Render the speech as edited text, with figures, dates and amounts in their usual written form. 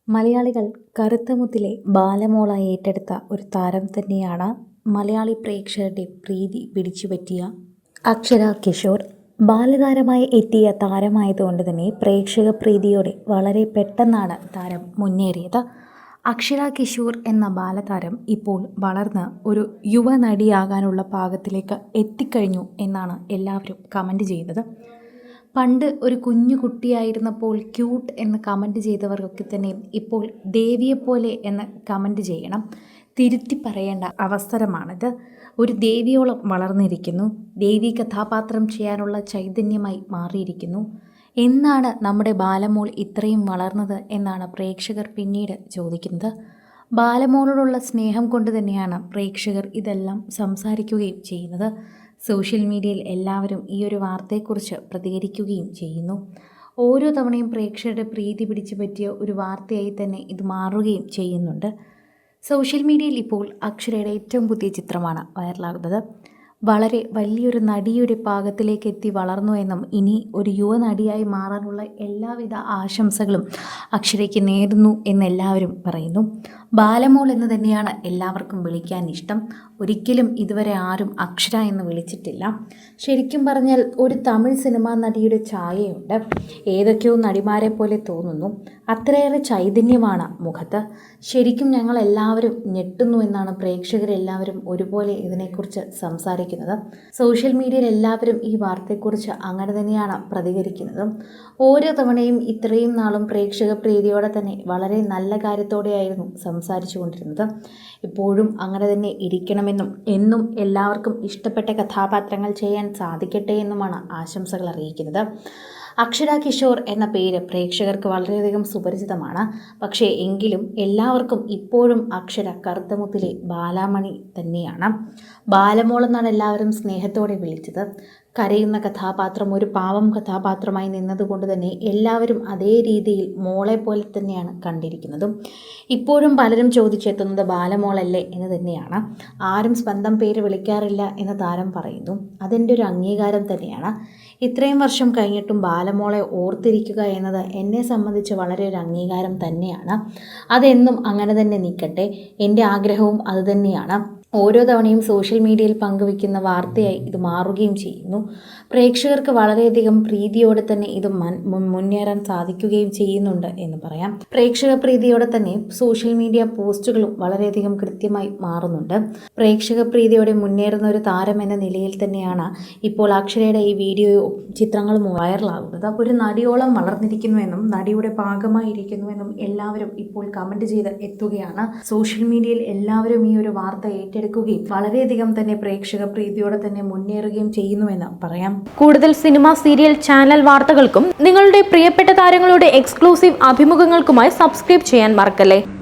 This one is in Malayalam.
മലയാളികൾ കറുത്തമുത്തിലെ ബാലമോളായി ഏറ്റെടുത്ത ഒരു താരം തന്നെയാണ് മലയാളി പ്രേക്ഷകരുടെ പ്രീതി പിടിച്ചുപറ്റിയ അക്ഷര കിഷോർ. ബാലതാരമായി എത്തിയ താരമായതുകൊണ്ട് തന്നെ പ്രേക്ഷക പ്രീതിയോടെ വളരെ പെട്ടെന്നാണ് താരം മുന്നേറിയത്. അക്ഷര കിഷോർ എന്ന ബാലതാരം ഇപ്പോൾ വളർന്ന് ഒരു യുവനടിയാകാനുള്ള പാകത്തിലേക്ക് എത്തിക്കഴിഞ്ഞു എന്നാണ് എല്ലാവരും കമൻറ്റ് ചെയ്യുന്നത്. പണ്ട് ഒരു കുഞ്ഞു കുട്ടിയായിരുന്നപ്പോൾ ക്യൂട്ട് എന്ന് കമൻറ്റ് ചെയ്തവർക്കൊക്കെ തന്നെ ഇപ്പോൾ ദേവിയെപ്പോലെ എന്ന് കമൻറ്റ് ചെയ്യണം. തിരുത്തി പറയേണ്ട അവസരമാണിത്. ഒരു ദേവിയോളം വളർന്നിരിക്കുന്നു. ദേവി കഥാപാത്രം ചെയ്യാനുള്ള ചൈതന്യമായി മാറിയിരിക്കുന്നു. എന്നാണ് നമ്മുടെ ബാലമോൾ ഇത്രയും വളർന്നത് എന്നാണ് പ്രേക്ഷകർ പിന്നീട് ചോദിക്കുന്നത്. ബാലമോളോടുള്ള സ്നേഹം കൊണ്ട് തന്നെയാണ് പ്രേക്ഷകർ ഇതെല്ലാം സംസാരിക്കുകയും ചെയ്യുന്നത്. സോഷ്യൽ മീഡിയയിൽ എല്ലാവരും ഈ ഒരു വാർത്തയെക്കുറിച്ച് പ്രതികരിക്കുകയും ചെയ്യുന്നു. ഓരോ തവണയും പ്രേക്ഷകരുടെ പ്രീതി പിടിച്ചു പറ്റിയ ഒരു വാർത്തയായി തന്നെ ഇത് മാറുകയും ചെയ്യുന്നുണ്ട്. സോഷ്യൽ മീഡിയയിൽ ഇപ്പോൾ അക്ഷരയുടെ ഏറ്റവും പുതിയ ചിത്രമാണ് വൈറലാകുന്നത്. വളരെ വലിയൊരു നടിയുടെ പാകത്തിലേക്ക് എത്തി വളർന്നു എന്നും ഇനി ഒരു യുവനടിയായി മാറാനുള്ള എല്ലാവിധ ആശംസകളും അക്ഷരയ്ക്ക് നേരുന്നു എന്നെല്ലാവരും പറയുന്നു. ബാലമോൾ എന്ന് തന്നെയാണ് എല്ലാവർക്കും വിളിക്കാൻ ഇഷ്ടം. ഒരിക്കലും ഇതുവരെ ആരും അക്ഷര എന്ന് വിളിച്ചിട്ടില്ല. ശരിക്കും പറഞ്ഞാൽ ഒരു തമിഴ് സിനിമാ നടിയുടെ ഛായയുണ്ട്. ഏതൊക്കെയോ നടിമാരെ പോലെ തോന്നുന്നു. അത്രയേറെ ചൈതന്യമാണ് മുഖത്ത്. ശരിക്കും ഞങ്ങൾ എല്ലാവരും ഞെട്ടുന്നു എന്നാണ് പ്രേക്ഷകരെല്ലാവരും ഒരുപോലെ ഇതിനെക്കുറിച്ച് സംസാരിക്കുന്നത്. സോഷ്യൽ മീഡിയയിൽ എല്ലാവരും ഈ വാർത്തയെക്കുറിച്ച് അങ്ങനെ തന്നെയാണ് പ്രതികരിക്കുന്നത്. ഓരോ തവണയും ഇത്രയും നാളും പ്രേക്ഷക പ്രീതിയോടെ തന്നെ വളരെ നല്ല കാര്യത്തോടെയായിരുന്നു സംസാരിച്ചു കൊണ്ടിരുന്നത്. ഇപ്പോഴും അങ്ങനെ തന്നെ ഇരിക്കണമെന്നും എന്നും എല്ലാവർക്കും ഇഷ്ടപ്പെട്ട കഥാപാത്രങ്ങൾ ചെയ്യാൻ സാധിക്കട്ടെ എന്നുമാണ് ആശംസകൾ അറിയിക്കുന്നത്. അക്ഷര കിഷോർ എന്ന പേര് പ്രേക്ഷകർക്ക് വളരെയധികം സുപരിചിതമാണ്. പക്ഷേ എങ്കിലും എല്ലാവർക്കും ഇപ്പോഴും അക്ഷര കറുത്തമുത്തിലെ ബാലാമണി തന്നെയാണ്. ബാലമോൾ എന്നാണ് എല്ലാവരും സ്നേഹത്തോടെ വിളിച്ചത്. കരയുന്ന കഥാപാത്രം ഒരു പാവം കഥാപാത്രമായി നിന്നതുകൊണ്ട് തന്നെ എല്ലാവരും അതേ രീതിയിൽ മോളെ പോലെ തന്നെയാണ് കണ്ടിരിക്കുന്നതും. ഇപ്പോഴും പലരും ചോദിച്ചെത്തുന്നത് ബാലമോളല്ലേ എന്ന് തന്നെയാണ്. ആരും സ്വന്തം പേര് വിളിക്കാറില്ല എന്ന് താരം പറയുന്നു. അതെൻ്റെ ഒരു അംഗീകാരം തന്നെയാണ്. ഇത്രയും വർഷം കഴിഞ്ഞിട്ടും ബാലമോളെ ഓർത്തിരിക്കുക എന്നത് എന്നെ സംബന്ധിച്ച് വളരെ ഒരു അംഗീകാരം തന്നെയാണ്. അതെന്നും അങ്ങനെ തന്നെ നിൽക്കട്ടെ. എൻ്റെ ആഗ്രഹവും അതുതന്നെയാണ്. ഓരോ തവണയും സോഷ്യൽ മീഡിയയിൽ പങ്കുവയ്ക്കുന്ന വാർത്തയായി ഇത് മാറുകയും ചെയ്യുന്നു. പ്രേക്ഷകർക്ക് വളരെയധികം പ്രീതിയോടെ തന്നെ ഇത് മുന്നേറാൻ സാധിക്കുകയും ചെയ്യുന്നുണ്ട് എന്ന് പറയാം. പ്രേക്ഷക പ്രീതിയോടെ തന്നെ സോഷ്യൽ മീഡിയ പോസ്റ്റുകളും വളരെയധികം കൃത്യമായി മാറുന്നുണ്ട്. പ്രേക്ഷക പ്രീതിയോടെ മുന്നേറുന്ന ഒരു താരം എന്ന നിലയിൽ തന്നെയാണ് ഇപ്പോൾ അക്ഷരയുടെ ഈ വീഡിയോയും ചിത്രങ്ങളും വൈറലാകുന്നത്. ഒരു നടിയോളം വളർന്നിരിക്കുന്നുവെന്നും നടിയുടെ ഭാഗമായിരിക്കുന്നുവെന്നും എല്ലാവരും ഇപ്പോൾ കമൻറ്റ് ചെയ്ത് എത്തുകയാണ്. സോഷ്യൽ മീഡിയയിൽ എല്ലാവരും ഈ ഒരു വാർത്ത ഏറ്റെടുക്കുകയും വളരെയധികം തന്നെ പ്രേക്ഷക പ്രീതിയോടെ തന്നെ മുന്നേറുകയും ചെയ്യുന്നുവെന്ന് പറയാം. കൂടുതൽ സിനിമ, സീരിയൽ, ചാനൽ വാർത്തകൾക്കും നിങ്ങളുടെ പ്രിയപ്പെട്ട താരങ്ങളുടെ എക്സ്ക്ലൂസീവ് അഭിമുഖങ്ങൾക്കുമായി സബ്സ്ക്രൈബ് ചെയ്യാൻ മറക്കല്ലേ.